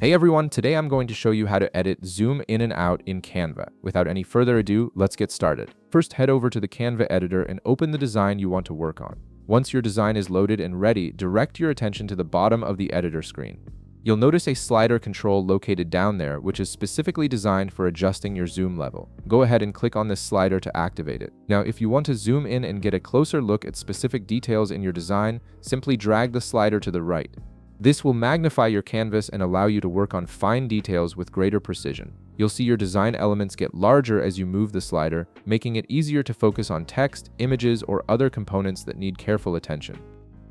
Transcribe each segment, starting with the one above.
Hey everyone, today I'm going to show you how to edit zoom in and out in Canva. Without any further ado, let's get started. First, head over to the Canva editor and open the design you want to work on. Once your design is loaded and ready, direct your attention to the bottom of the editor screen. You'll notice a slider control located down there, which is specifically designed for adjusting your zoom level. Go ahead and click on this slider to activate it. Now, if you want to zoom in and get a closer look at specific details in your design, simply drag the slider to the right. This will magnify your canvas and allow you to work on fine details with greater precision. You'll see your design elements get larger as you move the slider, making it easier to focus on text, images, or other components that need careful attention.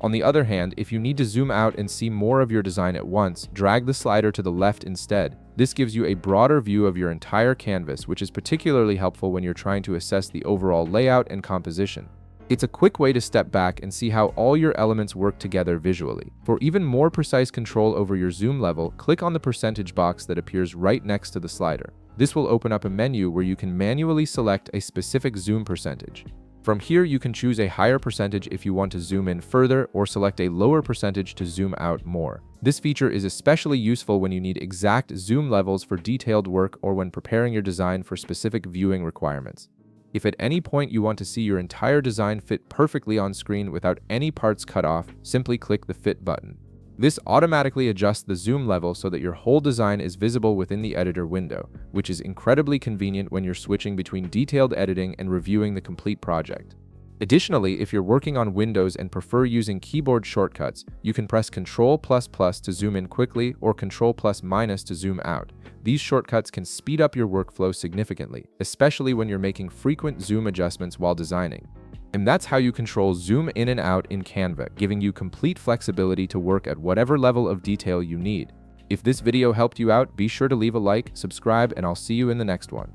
On the other hand, if you need to zoom out and see more of your design at once, drag the slider to the left instead. This gives you a broader view of your entire canvas, which is particularly helpful when you're trying to assess the overall layout and composition. It's a quick way to step back and see how all your elements work together visually. For even more precise control over your zoom level, click on the percentage box that appears right next to the slider. This will open up a menu where you can manually select a specific zoom percentage. From here, you can choose a higher percentage if you want to zoom in further, or select a lower percentage to zoom out more. This feature is especially useful when you need exact zoom levels for detailed work or when preparing your design for specific viewing requirements. If at any point you want to see your entire design fit perfectly on screen without any parts cut off, simply click the Fit button. This automatically adjusts the zoom level so that your whole design is visible within the editor window, which is incredibly convenient when you're switching between detailed editing and reviewing the complete project. Additionally, if you're working on Windows and prefer using keyboard shortcuts, you can press Ctrl++ to zoom in quickly or Ctrl+- to zoom out. These shortcuts can speed up your workflow significantly, especially when you're making frequent zoom adjustments while designing. And that's how you control zoom in and out in Canva, giving you complete flexibility to work at whatever level of detail you need. If this video helped you out, be sure to leave a like, subscribe, and I'll see you in the next one.